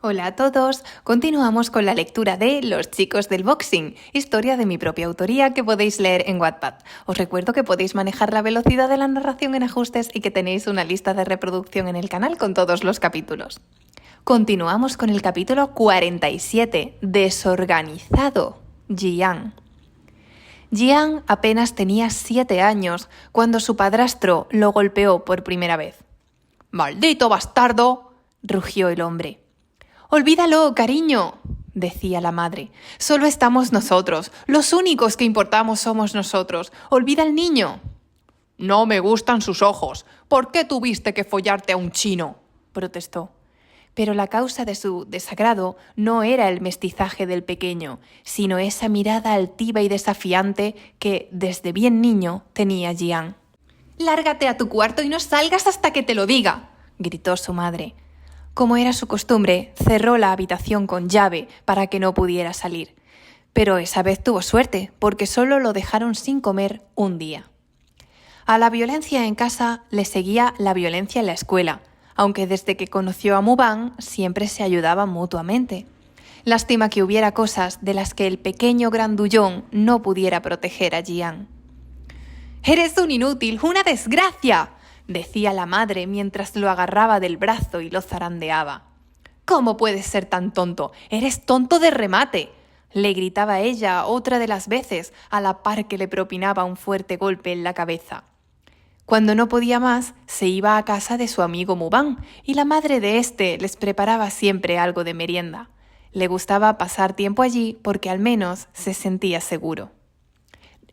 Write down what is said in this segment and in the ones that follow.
Hola a todos, continuamos con la lectura de Los chicos del boxing, historia de mi propia autoría que podéis leer en Wattpad. Os recuerdo que podéis manejar la velocidad de la narración en ajustes y que tenéis una lista de reproducción en el canal con todos los capítulos. Continuamos con el capítulo 47, Desorganizado, Jian. Jian apenas tenía 7 años cuando su padrastro lo golpeó por primera vez. ¡Maldito bastardo!, rugió el hombre. «Olvídalo, cariño», decía la madre. «Solo estamos nosotros. Los únicos que importamos somos nosotros. Olvida al niño». «No me gustan sus ojos. ¿Por qué tuviste que follarte a un chino?», protestó. Pero la causa de su desagrado no era el mestizaje del pequeño, sino esa mirada altiva y desafiante que, desde bien niño, tenía Jian. «Lárgate a tu cuarto y no salgas hasta que te lo diga», gritó su madre. Como era su costumbre, cerró la habitación con llave para que no pudiera salir. Pero esa vez tuvo suerte, porque solo lo dejaron sin comer un día. A la violencia en casa le seguía la violencia en la escuela, aunque desde que conoció a Mubang siempre se ayudaban mutuamente. Lástima que hubiera cosas de las que el pequeño grandullón no pudiera proteger a Jian. «¡Eres un inútil, una desgracia!», decía la madre mientras lo agarraba del brazo y lo zarandeaba. «¿Cómo puedes ser tan tonto? ¡Eres tonto de remate!», le gritaba ella otra de las veces, a la par que le propinaba un fuerte golpe en la cabeza. Cuando no podía más, se iba a casa de su amigo Mubang y la madre de éste les preparaba siempre algo de merienda. Le gustaba pasar tiempo allí porque al menos se sentía seguro.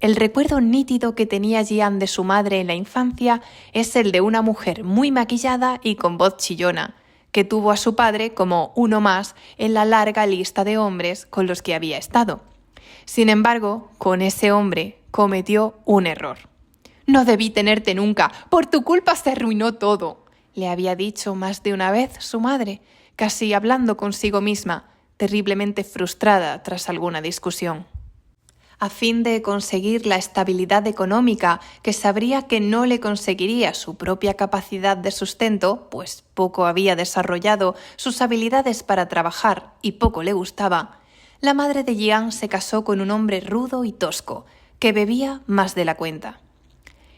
El recuerdo nítido que tenía Jian de su madre en la infancia es el de una mujer muy maquillada y con voz chillona, que tuvo a su padre como uno más en la larga lista de hombres con los que había estado. Sin embargo, con ese hombre cometió un error. «No debí tenerte nunca, por tu culpa se arruinó todo», le había dicho más de una vez su madre, casi hablando consigo misma, terriblemente frustrada tras alguna discusión. A fin de conseguir la estabilidad económica que sabría que no le conseguiría su propia capacidad de sustento, pues poco había desarrollado sus habilidades para trabajar y poco le gustaba, la madre de Jian se casó con un hombre rudo y tosco, que bebía más de la cuenta.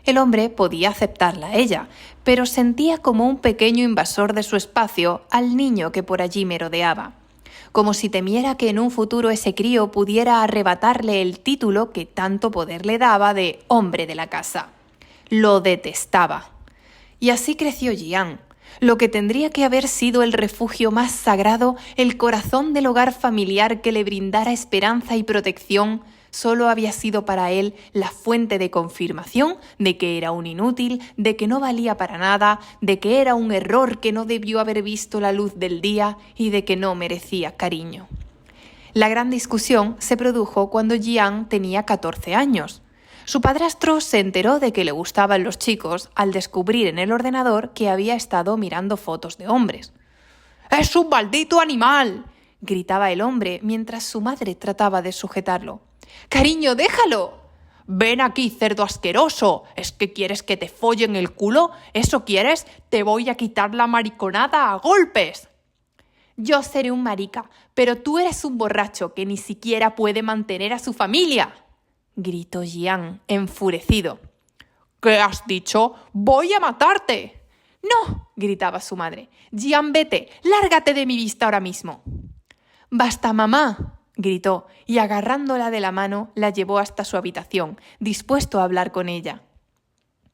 El hombre podía aceptarla a ella, pero sentía como un pequeño invasor de su espacio al niño que por allí merodeaba, como si temiera que en un futuro ese crío pudiera arrebatarle el título que tanto poder le daba de hombre de la casa. Lo detestaba. Y así creció Jian, lo que tendría que haber sido el refugio más sagrado, el corazón del hogar familiar que le brindara esperanza y protección. Solo había sido para él la fuente de confirmación de que era un inútil, de que no valía para nada, de que era un error que no debió haber visto la luz del día y de que no merecía cariño. La gran discusión se produjo cuando Jian tenía 14 años. Su padrastro se enteró de que le gustaban los chicos al descubrir en el ordenador que había estado mirando fotos de hombres. «¡Es un maldito animal!», gritaba el hombre mientras su madre trataba de sujetarlo. «¡Cariño, déjalo!». «Ven aquí, cerdo asqueroso. ¿Es que quieres que te follen el culo? ¿Eso quieres? Te voy a quitar la mariconada a golpes». «Yo seré un marica, pero tú eres un borracho que ni siquiera puede mantener a su familia», gritó Jian, enfurecido. «¿Qué has dicho? ¡Voy a matarte!». «No», gritaba su madre. «Jian, vete, lárgate de mi vista ahora mismo». «Basta, mamá», gritó, y agarrándola de la mano la llevó hasta su habitación, dispuesto a hablar con ella.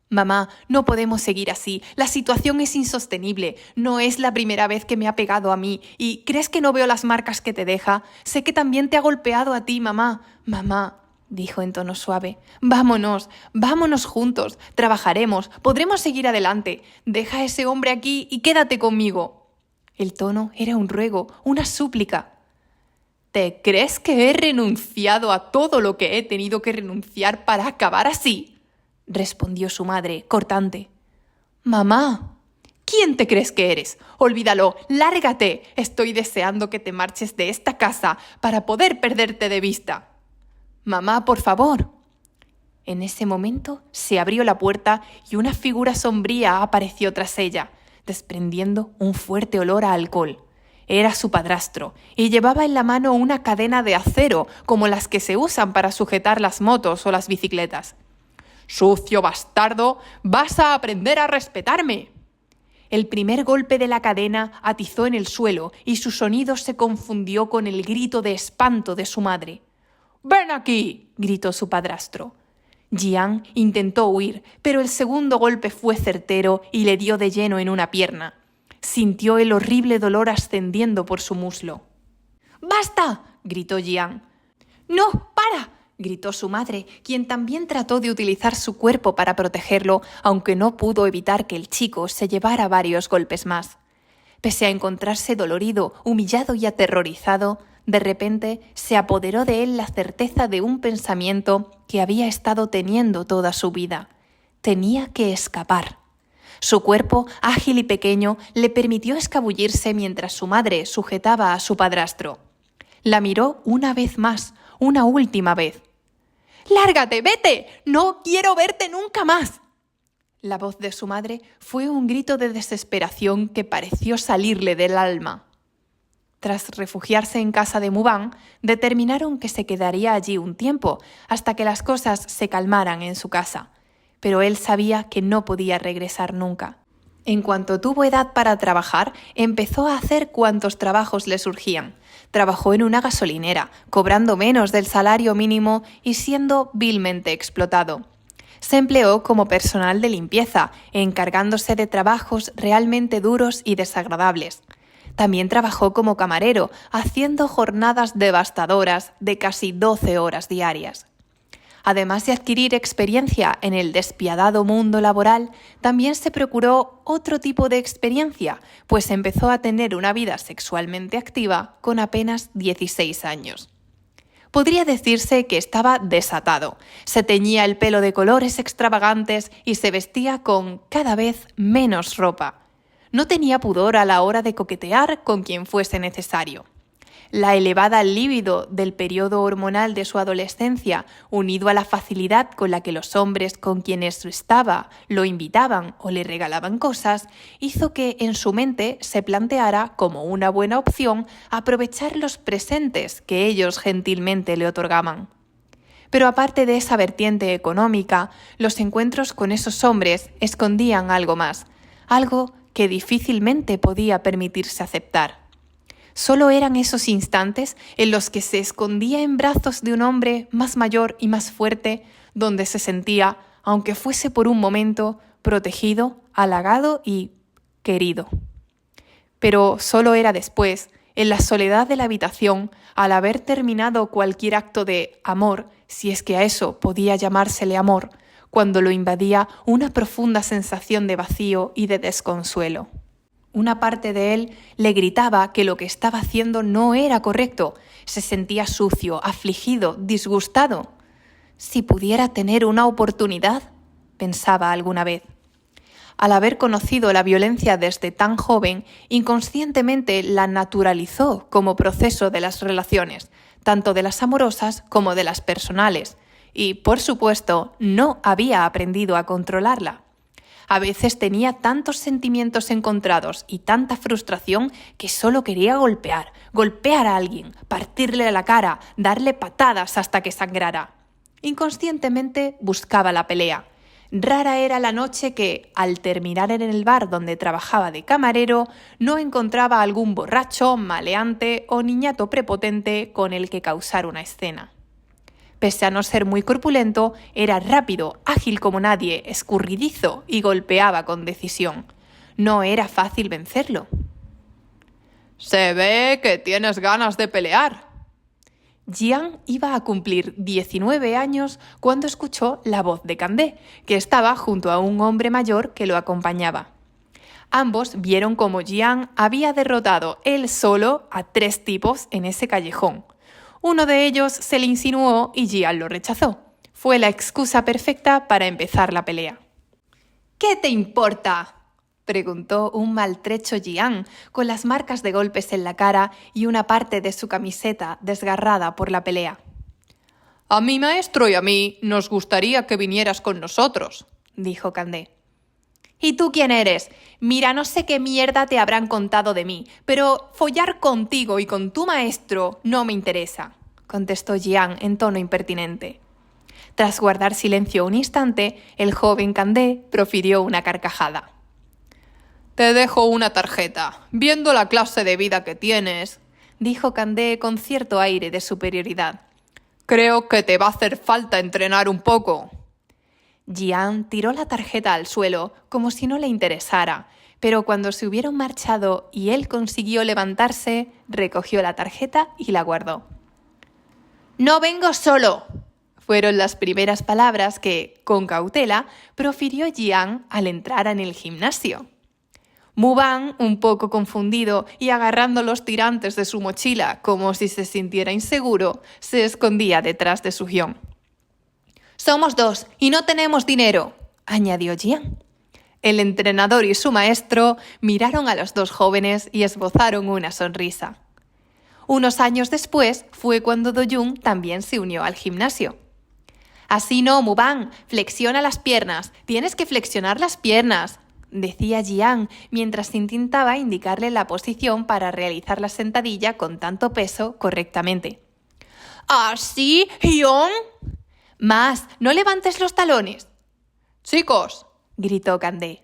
«Mamá, no podemos seguir así. La situación es insostenible. No es la primera vez que me ha pegado a mí. ¿Y crees que no veo las marcas que te deja? Sé que también te ha golpeado a ti, mamá. Mamá», dijo en tono suave, vámonos juntos. Trabajaremos, podremos seguir adelante. Deja a ese hombre aquí y quédate conmigo». El tono era un ruego, una súplica. «¿Te crees que he renunciado a todo lo que he tenido que renunciar para acabar así?», respondió su madre, cortante. «Mamá». «¿Quién te crees que eres? Olvídalo, lárgate. Estoy deseando que te marches de esta casa para poder perderte de vista». «Mamá, por favor». En ese momento se abrió la puerta y una figura sombría apareció tras ella, desprendiendo un fuerte olor a alcohol. Era su padrastro, y llevaba en la mano una cadena de acero, como las que se usan para sujetar las motos o las bicicletas. «¡Sucio bastardo! ¡Vas a aprender a respetarme!». El primer golpe de la cadena atizó en el suelo y su sonido se confundió con el grito de espanto de su madre. «¡Ven aquí!», gritó su padrastro. Jian intentó huir, pero el segundo golpe fue certero y le dio de lleno en una pierna. Sintió el horrible dolor ascendiendo por su muslo. «¡Basta!», gritó Jian. «¡No, para!», gritó su madre, quien también trató de utilizar su cuerpo para protegerlo, aunque no pudo evitar que el chico se llevara varios golpes más. Pese a encontrarse dolorido, humillado y aterrorizado, de repente se apoderó de él la certeza de un pensamiento que había estado teniendo toda su vida. Tenía que escapar. Su cuerpo, ágil y pequeño, le permitió escabullirse mientras su madre sujetaba a su padrastro. La miró una vez más, una última vez. «¡Lárgate, vete! ¡No quiero verte nunca más!». La voz de su madre fue un grito de desesperación que pareció salirle del alma. Tras refugiarse en casa de Muban, determinaron que se quedaría allí un tiempo, hasta que las cosas se calmaran en su casa. Pero él sabía que no podía regresar nunca. En cuanto tuvo edad para trabajar, empezó a hacer cuantos trabajos le surgían. Trabajó en una gasolinera, cobrando menos del salario mínimo y siendo vilmente explotado. Se empleó como personal de limpieza, encargándose de trabajos realmente duros y desagradables. También trabajó como camarero, haciendo jornadas devastadoras de casi 12 horas diarias. Además de adquirir experiencia en el despiadado mundo laboral, también se procuró otro tipo de experiencia, pues empezó a tener una vida sexualmente activa con apenas 16 años. Podría decirse que estaba desatado, se teñía el pelo de colores extravagantes y se vestía con cada vez menos ropa. No tenía pudor a la hora de coquetear con quien fuese necesario. La elevada libido del periodo hormonal de su adolescencia, unido a la facilidad con la que los hombres con quienes estaba lo invitaban o le regalaban cosas, hizo que en su mente se planteara como una buena opción aprovechar los presentes que ellos gentilmente le otorgaban. Pero aparte de esa vertiente económica, los encuentros con esos hombres escondían algo más, algo que difícilmente podía permitirse aceptar. Solo eran esos instantes en los que se escondía en brazos de un hombre más mayor y más fuerte, donde se sentía, aunque fuese por un momento, protegido, halagado y querido. Pero solo era después, en la soledad de la habitación, al haber terminado cualquier acto de amor, si es que a eso podía llamársele amor, cuando lo invadía una profunda sensación de vacío y de desconsuelo. Una parte de él le gritaba que lo que estaba haciendo no era correcto. Se sentía sucio, afligido, disgustado. Si pudiera tener una oportunidad, pensaba alguna vez. Al haber conocido la violencia desde tan joven, inconscientemente la naturalizó como proceso de las relaciones, tanto de las amorosas como de las personales, y, por supuesto, no había aprendido a controlarla. A veces tenía tantos sentimientos encontrados y tanta frustración que solo quería golpear a alguien, partirle la cara, darle patadas hasta que sangrara. Inconscientemente buscaba la pelea. Rara era la noche que, al terminar en el bar donde trabajaba de camarero, no encontraba algún borracho, maleante o niñato prepotente con el que causar una escena. Pese a no ser muy corpulento, era rápido, ágil como nadie, escurridizo y golpeaba con decisión. No era fácil vencerlo. «Se ve que tienes ganas de pelear». Jian iba a cumplir 19 años cuando escuchó la voz de Candé, que estaba junto a un hombre mayor que lo acompañaba. Ambos vieron cómo Jian había derrotado él solo a 3 tipos en ese callejón. Uno de ellos se le insinuó y Jian lo rechazó. Fue la excusa perfecta para empezar la pelea. «¿Qué te importa?», preguntó un maltrecho Jian, con las marcas de golpes en la cara y una parte de su camiseta desgarrada por la pelea. «A mi maestro y a mí nos gustaría que vinieras con nosotros», dijo Candé. ¿Y tú quién eres? Mira, no sé qué mierda te habrán contado de mí, pero follar contigo y con tu maestro no me interesa, contestó Jiang en tono impertinente. Tras guardar silencio un instante, el joven Candé profirió una carcajada. «Te dejo una tarjeta. Viendo la clase de vida que tienes», dijo Candé con cierto aire de superioridad. «Creo que te va a hacer falta entrenar un poco». Jiang tiró la tarjeta al suelo como si no le interesara, pero cuando se hubieron marchado y él consiguió levantarse, recogió la tarjeta y la guardó. «No vengo solo», fueron las primeras palabras que, con cautela, profirió Jiang al entrar en el gimnasio. Mubán, un poco confundido y agarrando los tirantes de su mochila como si se sintiera inseguro, se escondía detrás de su Hyun. «Somos dos y no tenemos dinero», añadió Jiang. El entrenador y su maestro miraron a los dos jóvenes y esbozaron una sonrisa. Unos años después fue cuando Do-jung también se unió al gimnasio. «Así no, Mubán, flexiona las piernas, tienes que flexionar las piernas», decía Jiang mientras intentaba indicarle la posición para realizar la sentadilla con tanto peso correctamente. «¿Así, Hyun?» «Más, no levantes los talones». «Chicos», gritó Candé,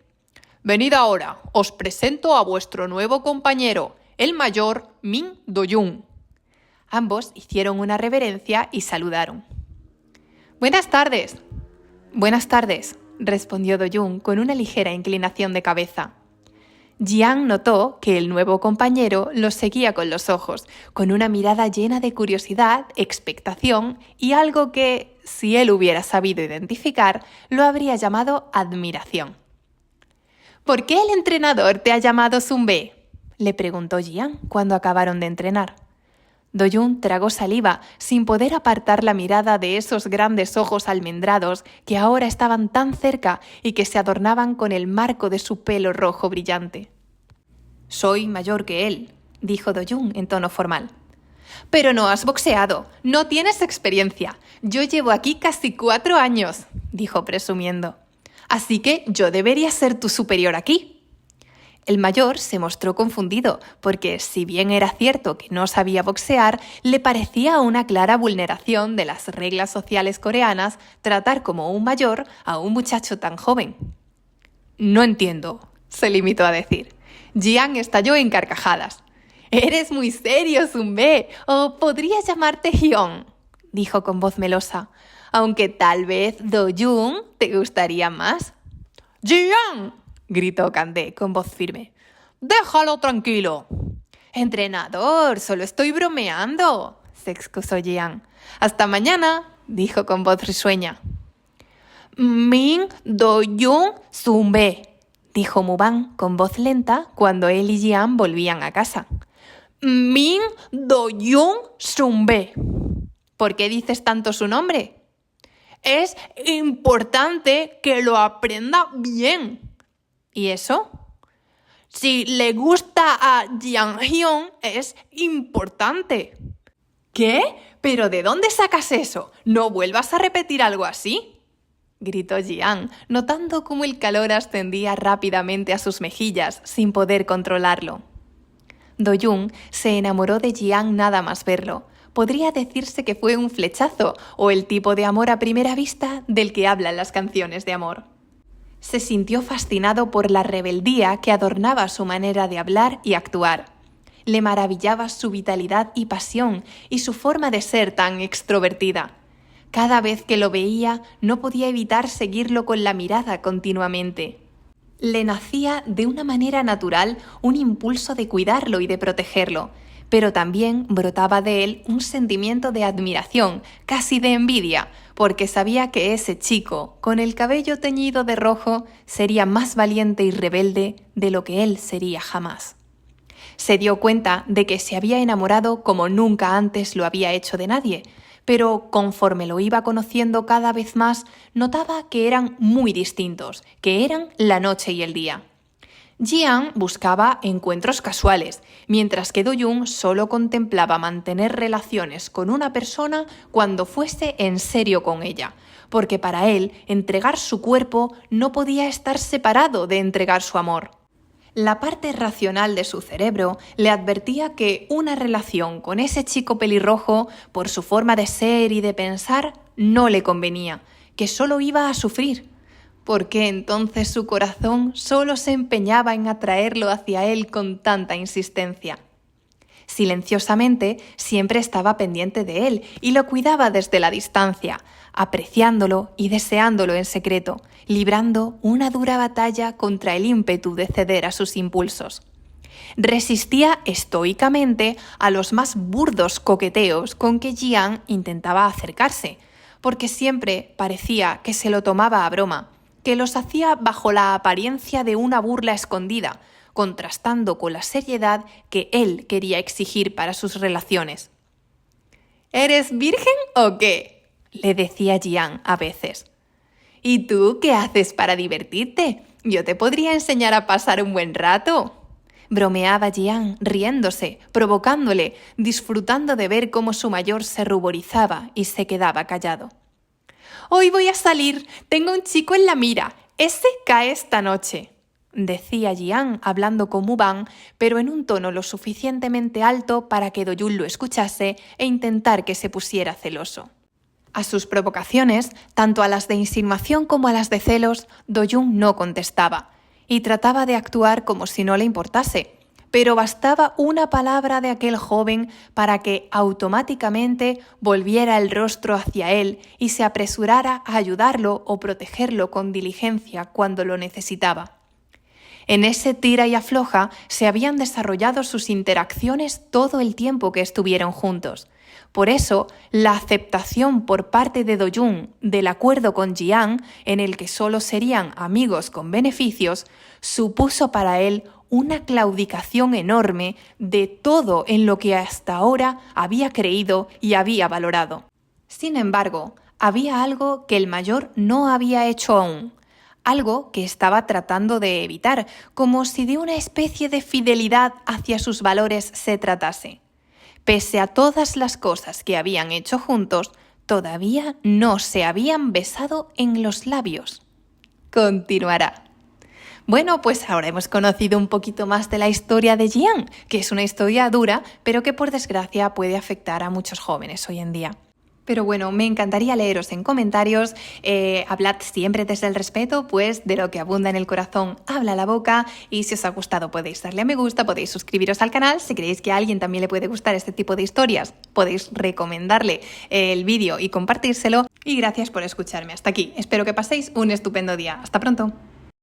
«venid ahora, os presento a vuestro nuevo compañero, el mayor Min Do-jung». Ambos hicieron una reverencia y saludaron. «Buenas tardes». «Buenas tardes», respondió Do-jung con una ligera inclinación de cabeza. Jiang notó que el nuevo compañero lo seguía con los ojos, con una mirada llena de curiosidad, expectación y algo que, si él hubiera sabido identificar, lo habría llamado admiración. «¿Por qué el entrenador te ha llamado Zumbe?», le preguntó Jiang cuando acabaron de entrenar. Do-jung tragó saliva sin poder apartar la mirada de esos grandes ojos almendrados que ahora estaban tan cerca y que se adornaban con el marco de su pelo rojo brillante. «Soy mayor que él», dijo Do-jung en tono formal. «Pero no has boxeado, no tienes experiencia. Yo llevo aquí casi 4 años», dijo presumiendo. «Así que yo debería ser tu superior aquí». El mayor se mostró confundido porque, si bien era cierto que no sabía boxear, le parecía una clara vulneración de las reglas sociales coreanas tratar como un mayor a un muchacho tan joven. «No entiendo», se limitó a decir. Jiang estalló en carcajadas. «Eres muy serio, Zumbe, o podría llamarte Hyun», dijo con voz melosa, «aunque tal vez Do-jung te gustaría más». «¡Jiang!», gritó Candé con voz firme. «¡Déjalo tranquilo!». «Entrenador, solo estoy bromeando», se excusó Jiang. «Hasta mañana», dijo con voz risueña. «Min Do-jung Zumbe», dijo Mubán con voz lenta cuando él y Jiang volvían a casa. «Min Do-jung Zumbe». «¿Por qué dices tanto su nombre?». «Es importante que lo aprenda bien». «¿Y eso?». «Si le gusta a Jiang Hyun, es importante». «¿Qué? ¿Pero de dónde sacas eso? No vuelvas a repetir algo así», gritó Jiang, notando cómo el calor ascendía rápidamente a sus mejillas sin poder controlarlo. Do-jung se enamoró de Jiang nada más verlo. Podría decirse que fue un flechazo o el tipo de amor a primera vista del que hablan las canciones de amor. Se sintió fascinado por la rebeldía que adornaba su manera de hablar y actuar. Le maravillaba su vitalidad y pasión y su forma de ser tan extrovertida. Cada vez que lo veía, no podía evitar seguirlo con la mirada continuamente. Le nacía de una manera natural un impulso de cuidarlo y de protegerlo, pero también brotaba de él un sentimiento de admiración, casi de envidia, porque sabía que ese chico, con el cabello teñido de rojo, sería más valiente y rebelde de lo que él sería jamás. Se dio cuenta de que se había enamorado como nunca antes lo había hecho de nadie, pero conforme lo iba conociendo cada vez más, notaba que eran muy distintos, que eran la noche y el día. Jian buscaba encuentros casuales, mientras que Do-jun solo contemplaba mantener relaciones con una persona cuando fuese en serio con ella, porque para él entregar su cuerpo no podía estar separado de entregar su amor. La parte racional de su cerebro le advertía que una relación con ese chico pelirrojo, por su forma de ser y de pensar, no le convenía, que solo iba a sufrir. ¿Por qué entonces su corazón solo se empeñaba en atraerlo hacia él con tanta insistencia? Silenciosamente siempre estaba pendiente de él y lo cuidaba desde la distancia, apreciándolo y deseándolo en secreto, librando una dura batalla contra el ímpetu de ceder a sus impulsos. Resistía estoicamente a los más burdos coqueteos con que Jian intentaba acercarse, porque siempre parecía que se lo tomaba a broma, que los hacía bajo la apariencia de una burla escondida, contrastando con la seriedad que él quería exigir para sus relaciones. ¿Eres virgen o qué?, le decía Jian a veces. ¿Y tú qué haces para divertirte? Yo te podría enseñar a pasar un buen rato. Bromeaba Jian, riéndose, provocándole, disfrutando de ver cómo su mayor se ruborizaba y se quedaba callado. «Hoy voy a salir, tengo un chico en la mira, ese cae esta noche», decía Jian hablando con Mubang, pero en un tono lo suficientemente alto para que Do-jun lo escuchase e intentar que se pusiera celoso. A sus provocaciones, tanto a las de insinuación como a las de celos, Do-jun no contestaba y trataba de actuar como si no le importase, pero bastaba una palabra de aquel joven para que automáticamente volviera el rostro hacia él y se apresurara a ayudarlo o protegerlo con diligencia cuando lo necesitaba. En ese tira y afloja se habían desarrollado sus interacciones todo el tiempo que estuvieron juntos. Por eso, la aceptación por parte de Do-jun del acuerdo con Jian, en el que solo serían amigos con beneficios, supuso para él una claudicación enorme de todo en lo que hasta ahora había creído y había valorado. Sin embargo, había algo que el mayor no había hecho aún, algo que estaba tratando de evitar, como si de una especie de fidelidad hacia sus valores se tratase. Pese a todas las cosas que habían hecho juntos, todavía no se habían besado en los labios. Continuará. Bueno, pues ahora hemos conocido un poquito más de la historia de Jian, que es una historia dura, pero que por desgracia puede afectar a muchos jóvenes hoy en día. Pero bueno, me encantaría leeros en comentarios, hablad siempre desde el respeto, pues de lo que abunda en el corazón habla la boca, y si os ha gustado podéis darle a me gusta, podéis suscribiros al canal, si creéis que a alguien también le puede gustar este tipo de historias, podéis recomendarle el vídeo y compartírselo, y gracias por escucharme hasta aquí. Espero que paséis un estupendo día. Hasta pronto.